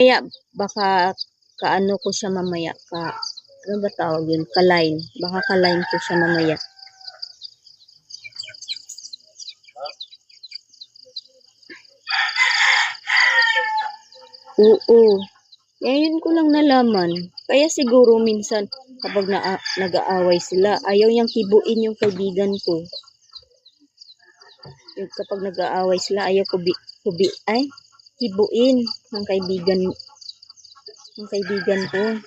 Kaya baka kaano ko siya mamaya, ano ba tawag yun? Kaline. Baka kaline ko siya mamaya. Oo. Ngayon ko lang nalaman. Kaya siguro minsan kapag nag-aaway sila, ayaw niyang kibuin yung kaibigan ko. Kapag nag-aaway sila, ayaw kibuin ng kaibigan ko.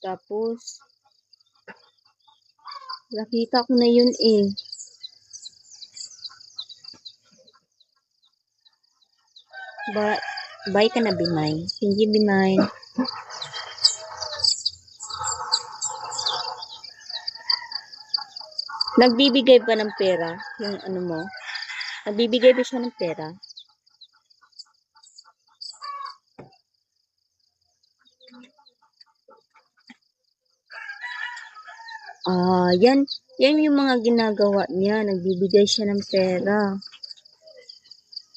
Tapos, nakita ko na yun eh. Bye ka na, Bimay. Thank you, Bimay. Nagbibigay ba ng pera? Yung ano mo? Nagbibigay ba siya ng pera? Yan yung mga ginagawa niya. Nagbibigay siya ng pera.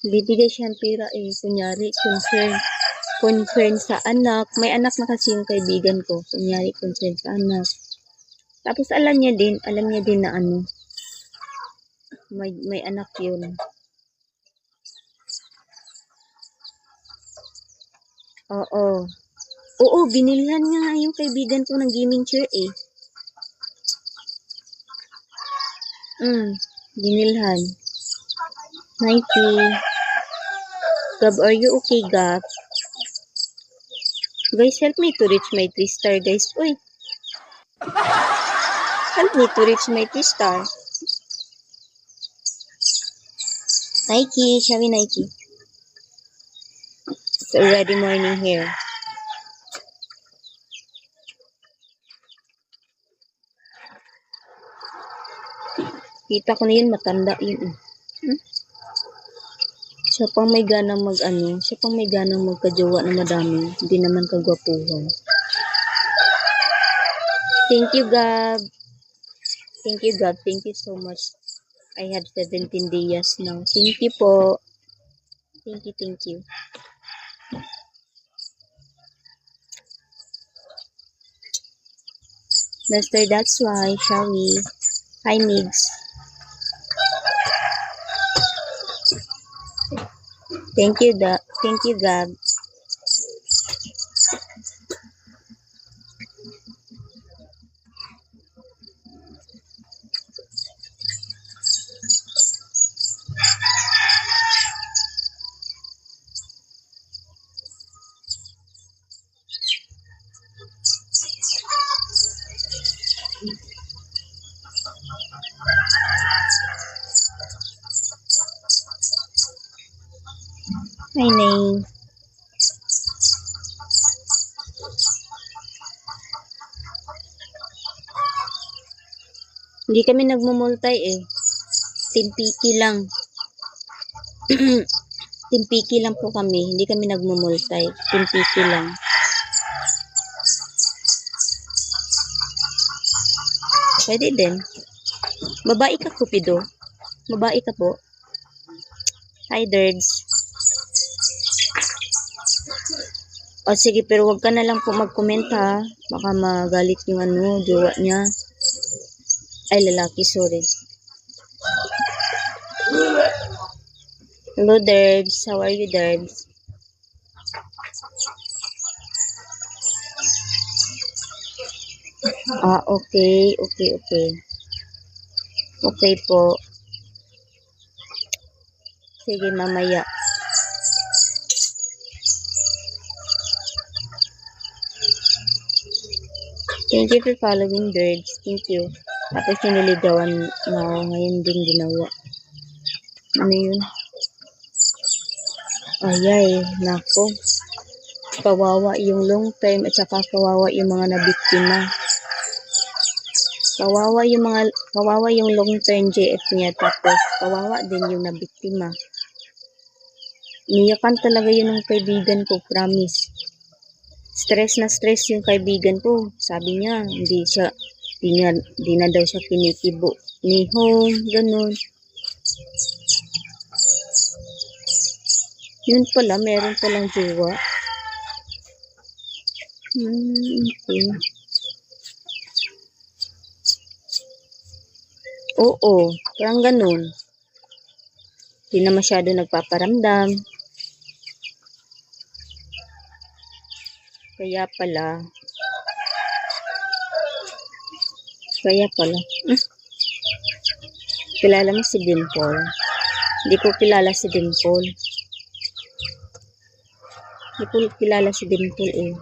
Bibigay siya ng pera eh. Kunyari, concern sa anak. May anak na kasi yung kaibigan ko. Kunyari, concern sa anak. Tapos alam niya din na ano, may anak yun. Oo, binilhan niya nga yung kaibigan ko ng gaming chair eh. Binilhan. Nike. Gab, are you okay, Gab? Guys, help me to reach my 3-star, guys. Uy. Help me to reach my 3-star. Nike, shall we Nike? It's already morning here. Kita ko na yun, matanda yun. Siya pang may ganang magkajowa na madami. Hindi naman kagwapuhan. Thank you, Gab. Thank you, Gab. Thank you so much. I have 17 days now. Thank you po. Thank you. Master, that's why, shall we? Hi, Migs. Thank you, Gab. Hi, Nay. Hindi kami nagmumultay eh. Timpiki lang. Timpiki lang po kami. Hindi kami nagmumultay. Timpiki lang. Pwede din. Babae ka, Cupido? Babae ka po? Hi, Dirds. O sige, pero wag ka na lang po mag-comment ha. Baka magalit yung jowa niya. Ay, lalaki, sorry. Hello, Dirds. How are you, Dirds? Okay. Okay po. Sige, mamaya. Thank you for following, Dirds. Thank you. Tapos siniligawan na ako. Ngayon din ginawa. Ano yun? Ayay, nako. Kawawa yung long term at saka kawawa yung mga nabiktima. Kawawa yung long term JF niya, tapos kawawa din yung nabiktima. Niyakan talaga yun ng kaibigan ko, promise. Stress na stress yung kaibigan ko. Sabi niya, di na daw siya kinikibo ni home, ganun. Yun pala, meron palang jowa. Okay. Oo, parang ganun. Hindi na masyado nagpaparamdam. Kaya pala. Kilala mo si Dimple? Hindi ko kilala si Dimple. Hindi ko kilala si Dimple eh.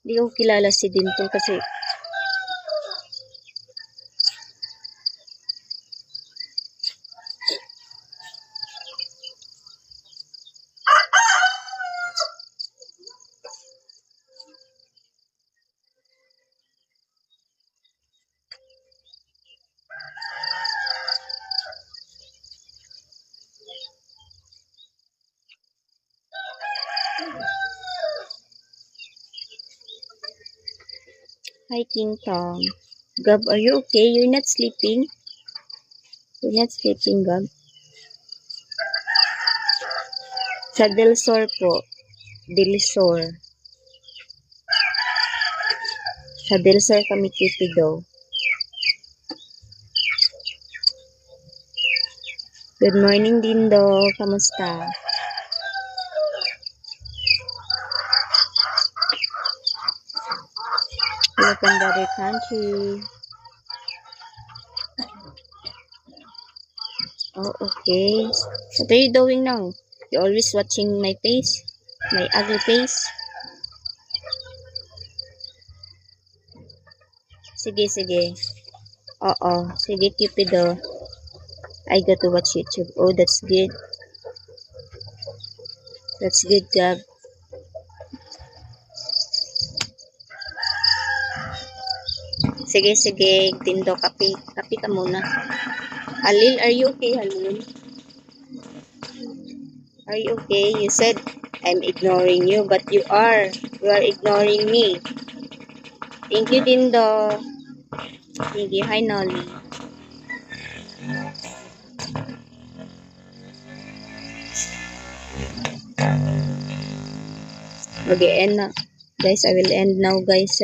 Hindi ko kilala si Dimple kasi Hi, King Tom. Gab, are you okay? You're not sleeping? You're not sleeping, Gab? Sa Del Sur po. Del Sur. Sa Del Sur kami Cupido. Good morning, Dindo. Kamusta? Welcome to other country. Oh, okay. What are you doing now? You always watching my face? My ugly face? Sige, sige. Oo, sige, Cupido. I got to watch YouTube. Oh, that's good. That's good, Gab. Sige, sige. Tindo, kapi. Kapi ka muna. Halil, are you okay, Halil? Are you okay? You said I'm ignoring you, but you are. You are ignoring me. Thank you, Dindo. Thank you. Hi, Nolly. Okay, end na. Guys, I will end now, guys.